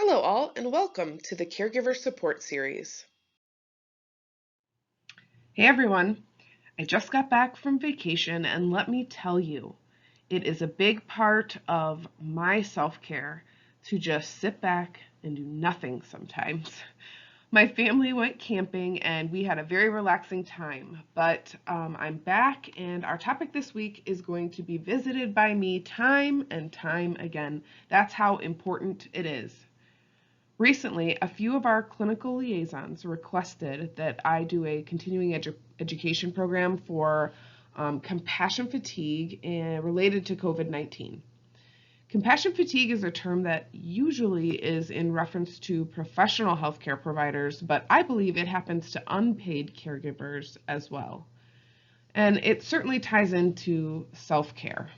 Hello all, and welcome to the Caregiver Support Series. Hey everyone, I just got back from vacation and let me tell you, it is a big part of my self-care to just sit back and do nothing sometimes. My family went camping and we had a very relaxing time, but I'm back and our topic this week is going to be visited by me time and time again. That's how important it is. Recently, a few of our clinical liaisons requested that I do a continuing education program for compassion fatigue related to COVID-19. Compassion fatigue is a term that usually is in reference to professional healthcare providers, but I believe it happens to unpaid caregivers as well. And it certainly ties into self-care.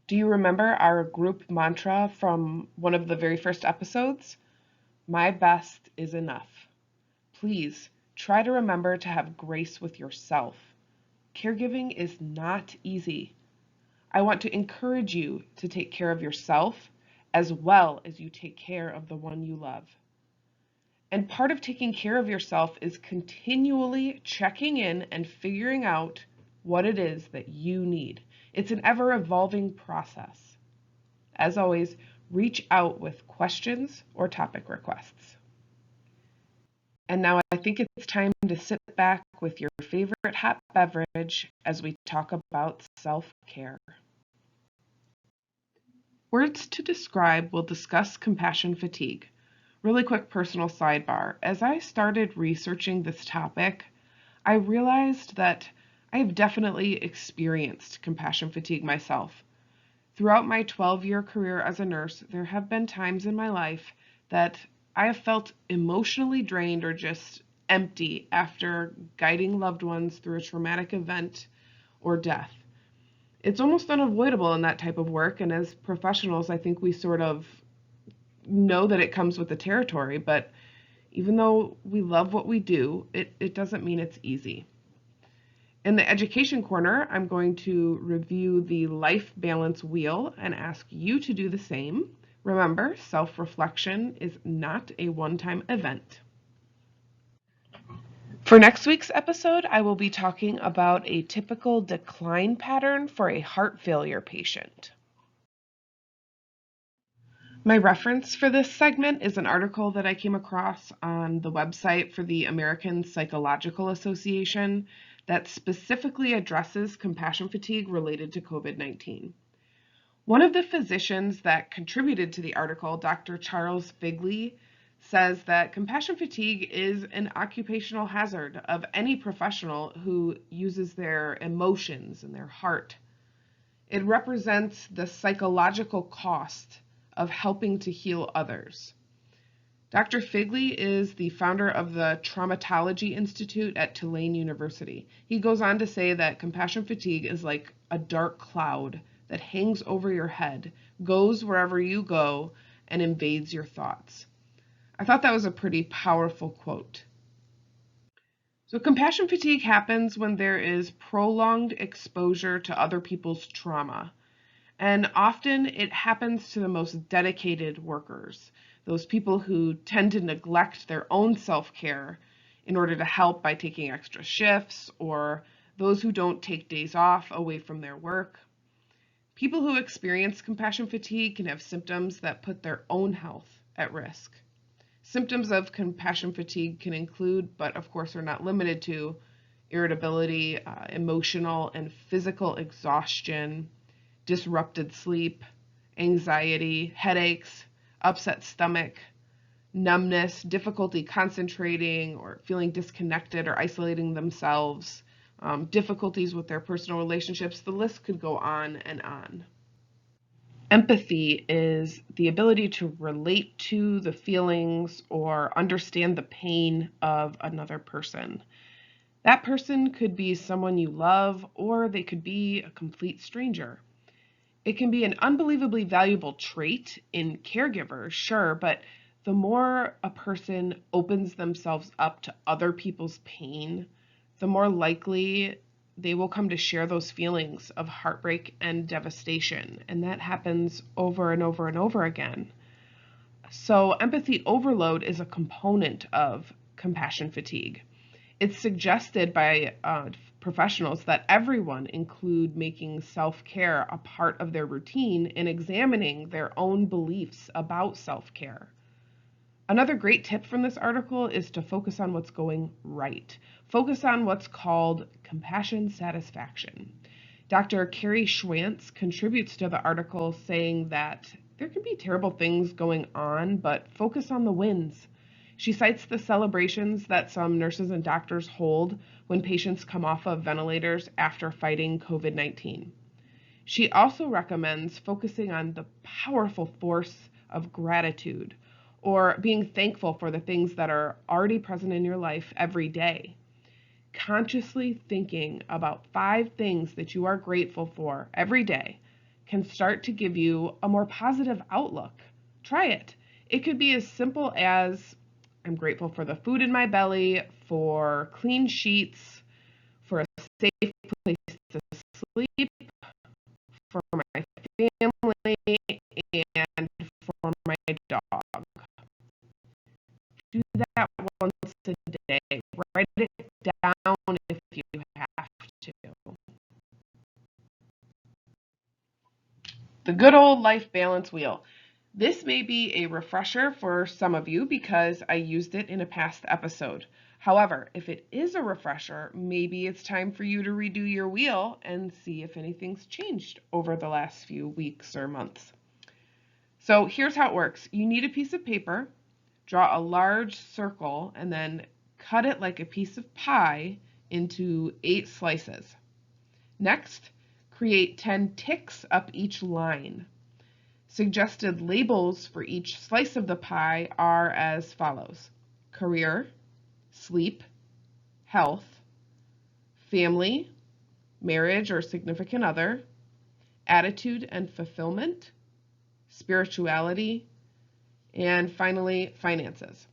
Do you remember our group mantra from one of the very first episodes? My best is enough. Please try to remember to have grace with yourself. Caregiving is not easy. I want to encourage you to take care of yourself as well as you take care of the one you love. And part of taking care of yourself is continually checking in and figuring out what it is that you need. It's an ever-evolving process. As always, reach out with questions or topic requests. And now I think it's time to sit back with your favorite hot beverage as we talk about self-care. Words to describe will discuss compassion fatigue. Really quick personal sidebar. As I started researching this topic, I realized that I have definitely experienced compassion fatigue myself. Throughout my 12-year career as a nurse, there have been times in my life that I have felt emotionally drained or just empty after guiding loved ones through a traumatic event or death. It's almost unavoidable in that type of work, and as professionals, I think we sort of know that it comes with the territory, but even though we love what we do, it doesn't mean it's easy. In the education corner, I'm going to review the life balance wheel and ask you to do the same. Remember, self-reflection is not a one-time event. For next week's episode, I will be talking about a typical decline pattern for a heart failure patient. My reference for this segment is an article that I came across on the website for the American Psychological Association that specifically addresses compassion fatigue related to COVID-19. One of the physicians that contributed to the article, Dr. Charles Figley, says that compassion fatigue is an occupational hazard of any professional who uses their emotions and their heart. It represents the psychological cost of helping to heal others. Dr. Figley is the founder of the Traumatology Institute at Tulane University. He goes on to say that compassion fatigue is like a dark cloud that hangs over your head, goes wherever you go, and invades your thoughts. I thought that was a pretty powerful quote. So compassion fatigue happens when there is prolonged exposure to other people's trauma. And often it happens to the most dedicated workers, those people who tend to neglect their own self-care in order to help by taking extra shifts, or those who don't take days off away from their work. People who experience compassion fatigue can have symptoms that put their own health at risk. Symptoms of compassion fatigue can include, but of course are not limited to, irritability, emotional and physical exhaustion, disrupted sleep, anxiety, headaches, upset stomach, numbness, difficulty concentrating or feeling disconnected or isolating themselves, difficulties with their personal relationships. The list could go on and on. Empathy is the ability to relate to the feelings or understand the pain of another person. That person could be someone you love, or they could be a complete stranger. It can be an unbelievably valuable trait in caregivers, sure, but the more a person opens themselves up to other people's pain, the more likely they will come to share those feelings of heartbreak and devastation. And that happens over and over and over again. So empathy overload is a component of compassion fatigue. It's suggested by professionals that everyone include making self-care a part of their routine and examining their own beliefs about self-care. Another great tip from this article is to focus on what's going right. Focus on what's called compassion satisfaction. Dr. Carrie Schwantz contributes to the article saying that there can be terrible things going on, but focus on the wins. She cites the celebrations that some nurses and doctors hold when patients come off of ventilators after fighting COVID-19. She also recommends focusing on the powerful force of gratitude, or being thankful for the things that are already present in your life every day. Consciously thinking about 5 things that you are grateful for every day can start to give you a more positive outlook. Try it. It could be as simple as I'm grateful for the food in my belly, for clean sheets, for a safe place to sleep, for my family, and for my dog. Do that once a day. Write it down if you have to. The good old life balance wheel. This may be a refresher for some of you because I used it in a past episode. However, if it is a refresher, maybe it's time for you to redo your wheel and see if anything's changed over the last few weeks or months. So here's how it works. You need a piece of paper, draw a large circle, and then cut it like a piece of pie into 8 slices. Next, create 10 ticks up each line. Suggested labels for each slice of the pie are as follows: career, sleep, health, family, marriage or significant other, attitude and fulfillment, spirituality, and finally, finances.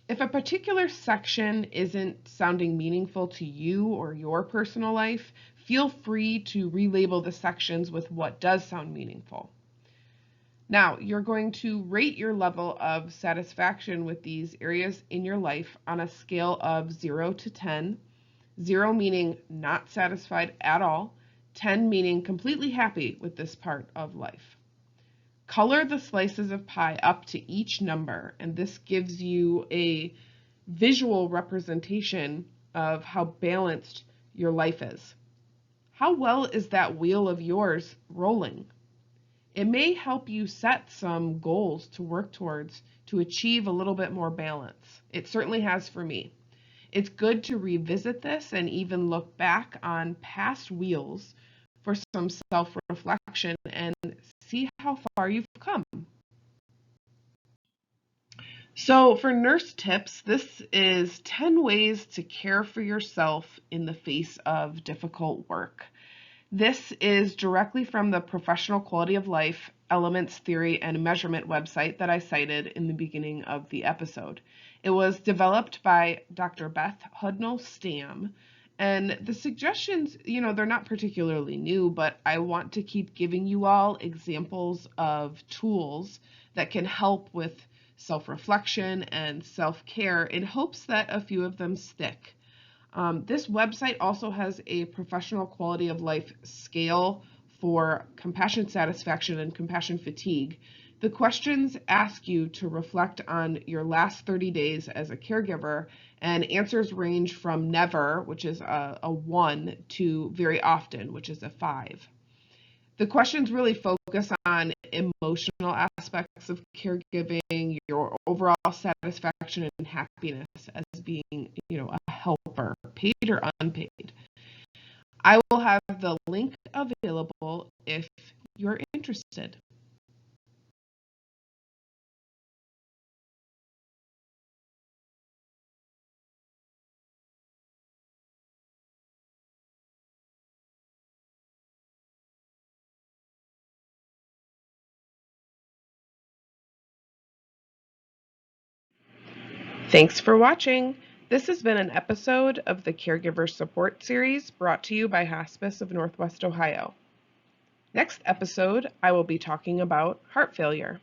If a particular section isn't sounding meaningful to you or your personal life, feel free to relabel the sections with what does sound meaningful. Now, you're going to rate your level of satisfaction with these areas in your life on a scale of 0 to 10, 0 meaning not satisfied at all, 10 meaning completely happy with this part of life. Color the slices of pie up to each number, and this gives you a visual representation of how balanced your life is. How well is that wheel of yours rolling? It may help you set some goals to work towards to achieve a little bit more balance. It certainly has for me. It's good to revisit this and even look back on past wheels for some self-reflection and see how far you've come. So for nurse tips, this is 10 ways to care for yourself in the face of difficult work. This is directly from the Professional Quality of Life Elements Theory and Measurement website that I cited in the beginning of the episode. It was developed by Dr. Beth Hudnall-Stamm, and the suggestions, they're not particularly new, but I want to keep giving you all examples of tools that can help with self-reflection and self-care in hopes that a few of them stick. This website also has a professional quality of life scale for compassion satisfaction and compassion fatigue. The questions ask you to reflect on your last 30 days as a caregiver, and answers range from never, which is a 1, to very often, which is a 5. The questions really focus on emotional aspects of caregiving, your overall satisfaction and happiness as being, a helper, paid or unpaid. I will have the link available if you're interested. Thanks for watching. This has been an episode of the Caregiver Support Series brought to you by Hospice of Northwest Ohio. Next episode, I will be talking about heart failure.